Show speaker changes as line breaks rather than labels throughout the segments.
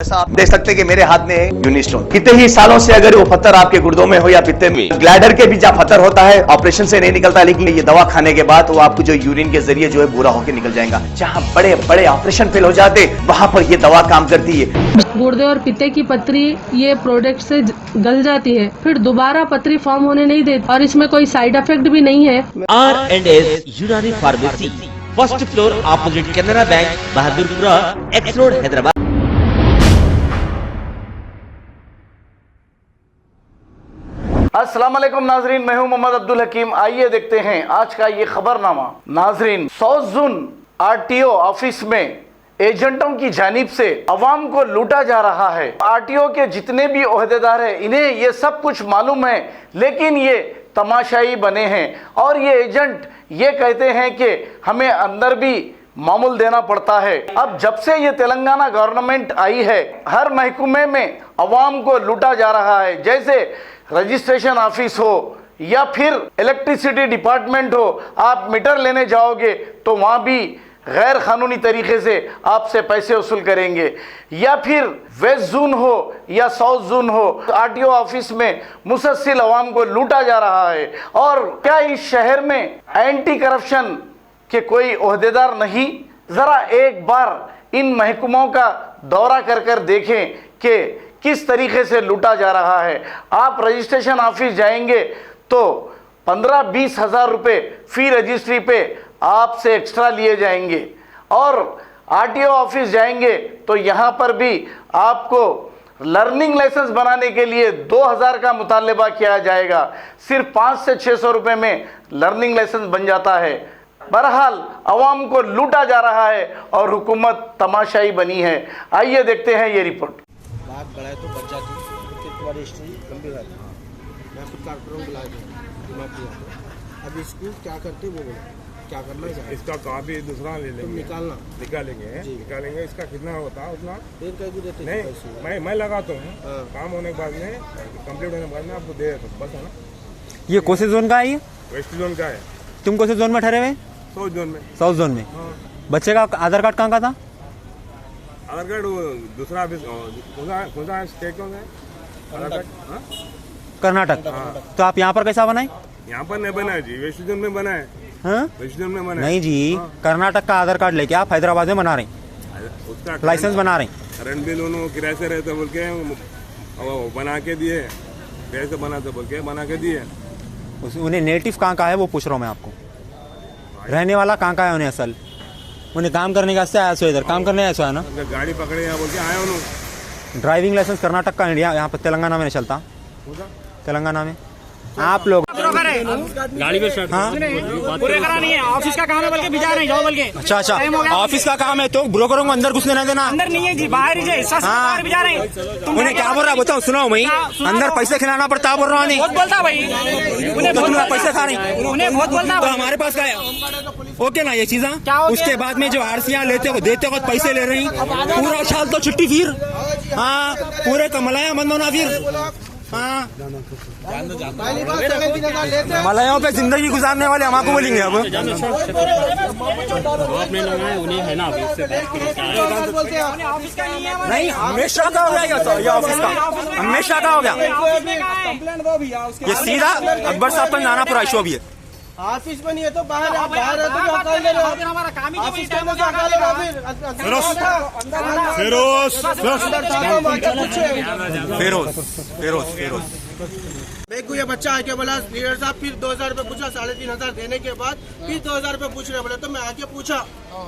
जैसा आप देख सकते हैं कि मेरे हाथ में है यूनिस्टोन। कितने ही सालों से अगर वो पत्थर आपके गुर्दों में हो या पित्ते में, ग्लैडर के भी जहाँ पत्थर होता है ऑपरेशन से नहीं निकलता, लेकिन ये दवा खाने के बाद वो आपको जो यूरिन के जरिए जो है बुरा होकर निकल जाएगा। जहाँ बड़े बड़े ऑपरेशन फेल हो जाते वहां पर ये दवा काम करती है।
गुर्दे और पित्ते की पथरी ये प्रोडक्ट से गल जाती है, फिर दोबारा पथरी फॉर्म होने नहीं देती और इसमें कोई साइड इफेक्ट भी नहीं है।
R&S यूनानी pharmacy, first floor opposite Canara bank, Bahadurpura, x road, Hyderabad.
अस्सलाम वालेकुम नाजरीन, मैं हूं मोहम्मद अब्दुल हकीम। आइए देखते हैं आज का ये खबरनामा। नाजरीन, 100 जून आरटीओ ऑफिस में एजेंटों की जानिब से अवाम को लूटा जा रहा है। आरटीओ के जितने भी ओहदेदार हैं इन्हें ये सब कुछ मालूम है, लेकिन ये तमाशाई बने हैं और ये एजेंट ये कहते हैं कि हमें अंदर भी मामूल देना पड़ता है। अब जब से ये तेलंगाना गवर्नमेंट आई है, हर महकमे में अवाम को लूटा जा रहा है। जैसे रजिस्ट्रेशन ऑफिस हो या फिर इलेक्ट्रिसिटी डिपार्टमेंट हो, आप मीटर लेने जाओगे तो वहाँ भी गैर कानूनी तरीके से आपसे पैसे वसूल करेंगे। या फिर वेस्ट जोन हो या साउथ जोन हो, आरटीओ ऑफिस में मुसलसल अवाम को लूटा जा रहा है। और क्या इस शहर में एंटी करप्शन के कोई ओहदेदार नहीं? ज़रा एक बार इन महकमों का दौरा कर कर देखें कि किस तरीके से लूटा जा रहा है। आप रजिस्ट्रेशन ऑफिस जाएंगे तो 15-20 हज़ार रुपये फी रजिस्ट्री पे आपसे एक्स्ट्रा लिए जाएंगे, और आरटीओ ऑफिस जाएंगे तो यहाँ पर भी आपको लर्निंग लाइसेंस बनाने के लिए 2000 का मुतालबा किया जाएगा। सिर्फ 500 से 600 रुपये में लर्निंग लाइसेंस बन जाता है। बहरहाल अवाम को लूटा जा रहा है और हुकूमत तमाशाई बनी है। आइए देखते हैं ये रिपोर्ट।
बात बढ़ाए तो बच जाती है, फिर तुम्हारी हिस्ट्री लंबी रहती है। मैं खुद कारपोरेटर बुला दिया। अब इसको क्या करते वो बोलो, क्या करना है?
इसका कॉपी दूसरा ले लेंगे, निकालेंगे। इसका कितना होता है उतना
फिर कह भी देते
नहीं, मैं लगाता हूँ। काम होने के बाद में, कंप्लीट होने के बाद में आपको दे देता हूँ, बस है ना।
ये कौन से जोन का है? ये
वेस्ट जोन का है।
तुम कौन से जोन में ठहरे हुए?
साउथ जोन में।
साउथ जोन में। बच्चे का आधार कार्ड कहाँ का था?
आधार कार्ड दूसरा ऑफिस कौन सा स्टेट कौन है? आधार कार्ड
कर्नाटक। तो आप यहाँ पर कैसा बनाए?
यहाँ पर नहीं बना है जी, वेस्ट जोन में बना है। वेस्ट जोन में बना है।
नहीं जी, कर्नाटक का आधार कार्ड लेके आप हैदराबाद में बना रहे हैं,
उसका
लाइसेंस बना रहे हैं।
करंट बिल उन्होंने किराए से रहते बोल के बना के दिए, किराए से बनाते बोल के बना के दिए।
उन्हें नेटिव कहाँ का है वो पूछ रहा हूँ मैं आपको, रहने वाला कहाँ का है उन्हें असल? उन्हें काम करने का आया सो इधर काम करने आया सो है ना।
गाड़ी पकड़े यहाँ बोल के आए उन्होंने।
ड्राइविंग लाइसेंस कर्नाटक का इंडिया यहाँ पर तेलंगाना में नहीं चलता। तेलंगाना में आप लोग
गाड़ी पे शर्ट पूरे करा नहीं है। ऑफिस का काम है बल्कि भिजा नहीं जाओ बल्कि।
अच्छा, ऑफिस का काम है तो ब्रोकरों को अंदर घुसने नहीं देना।
अंदर नहीं है जी, बाहर ही है। बाहर भिजा रहे हैं।
उन्हें क्या बोल रहा है बताओ, सुनाओ भाई। अंदर पैसे खिलाना पड़ता है बोल रहा है।
बहुत बोलता भाई, उन्हें
तुम पैसे खा रहे,
उन्हें बहुत बोलता।
तो हमारे पास का है ओके ना ये चीज़। उसके बाद में जो आरसीआर लेते हो देते हो पैसे ले रही, पूरा साल तो छुट्टी फिर। हाँ, पूरे कमलाया बंद होना फिर। हाँ, मलायों पे जिंदगी गुजारने वाले हम आपको बोलेंगे। अब
आपने लगाए उन्हें है ना
नहीं, हमेशा का हो गया ये ऑफिस का, हमेशा का हो गया ये। सीधा अकबर साहब पर जाना पूरा इशू भी है।
ऑफिस में नहीं है तो बाहर है तो हमारा काम ही ऑफिस के अंदर
फिरोज
मेरे को ये बच्चा आके बोला लीडर साहब, फिर 2000 रुपये पूछा, 3500 देने के बाद फिर 2000 रुपये पूछ रहे बोले। तो मैं आके पूछा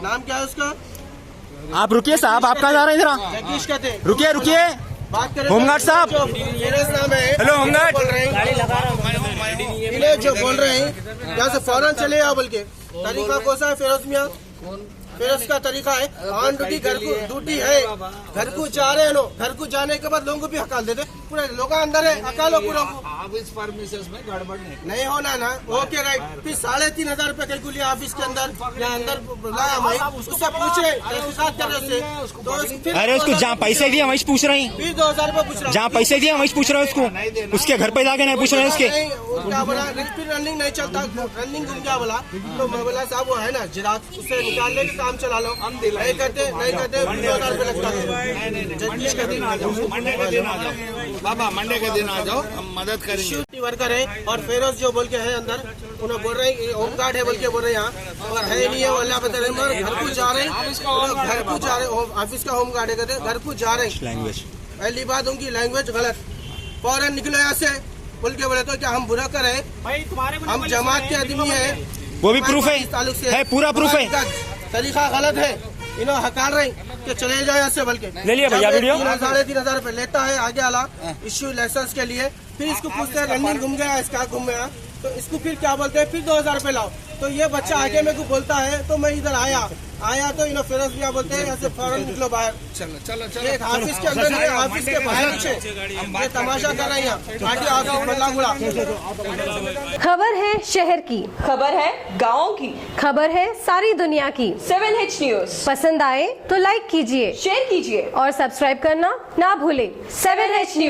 नाम क्या है उसका।
आप रुकिए साहब, आप कहाँ जा रहे हैं? इधर
जगदीश कहते हैं।
रुकिए
बात करें
होमगार्ड साहब।
नाम है।
Hello home guard.
जो बोल रहे हैं यहाँ से फौरन चले आओ बोल के। तरीका कौन सा है फिरोज मियाँ? फिरोज का तरीका है ऑन ड्यूटी, घर को ड्यूटी है, घर को जा रहे हैं। घर को जाने के बाद लोगों को भी हकाल देते। पूरे लोग अंदर है, हकालो पूरा। ऑफिस परमिशन में गड़बड़ नहीं होना ना। Okay right. फिर 3,500 रुपए कैलकुलिए ऑफिस के अंदर या अंदर बुलाया मैं उससे पूछे तहकीकात करने से तो
अरे उसको जहाँ पैसे दिए वही पूछ रहे हैं,
फिर 2,000 रुपए पूछ रहा
जहाँ पैसे दिए वही पूछ रहे हैं उसको, उसके घर पे जाके नहीं पूछ रहे हैं उसके।
क्या बोला फिर रनिंग नहीं चलता, रनिंग घूम क्या बोला तो मैं बोला साहब वो है ना जिरात उससे निकालने के काम चला लो। नहीं करते 2,000 रुपए लगता है। बाबा मंडे के दिन आ जाओ, हम मदद करेंगे। वर्कर है और फेरोज जो बोल के है अंदर उन्हें बोल रहे हैं होम गार्ड है बोल के बोल रहे हैं यहाँ, और है नहीं है वो अल्लाह बता रहे हैं। घर को जा रहे हैं, घर को जा रहे ऑफिस का होम गार्ड है कहते घर को जा रहे हैं।
लैंग्वेज
पहली बात उनकी लैंग्वेज गलत, फौरन निकलो यहाँ से बोल के बोले तो क्या हम बुरा कर रहे हैं? हम जमात के आदमी है,
वो भी प्रूफ है पूरा प्रूफ है।
तरीका गलत है, इन्होंने हकार रहे कि चले जाओ यहाँ से बोल के।
ले लिया भैया वीडियो।
3,000 रुपए लेता है आगे वाला इश्यू लाइसेंस के लिए, फिर इसको पूछते हैं रनिंग घूम गया इसका घूम गया तो इसको फिर क्या बोलते हैं फिर 2,000 रुपए लाओ। तो ये बच्चा आगे मेरे को बोलता है तो मैं इधर आया तो इन्होंने फिरोज भैया बोलते हैं यहाँ से फौरन निकलो बाहर। चलो एक ऑफिस के अंदर नहीं, ऑफिस के बाहर नीचे ये तमाशा कर रहे हैं यहाँ ऑफिस बल्लागुड़ा।
खबर है शहर की,
खबर है गाँव की,
खबर है सारी दुनिया की।
7H न्यूज
पसंद आए तो लाइक कीजिए,
शेयर कीजिए
और सब्सक्राइब करना ना भूले।
7H news.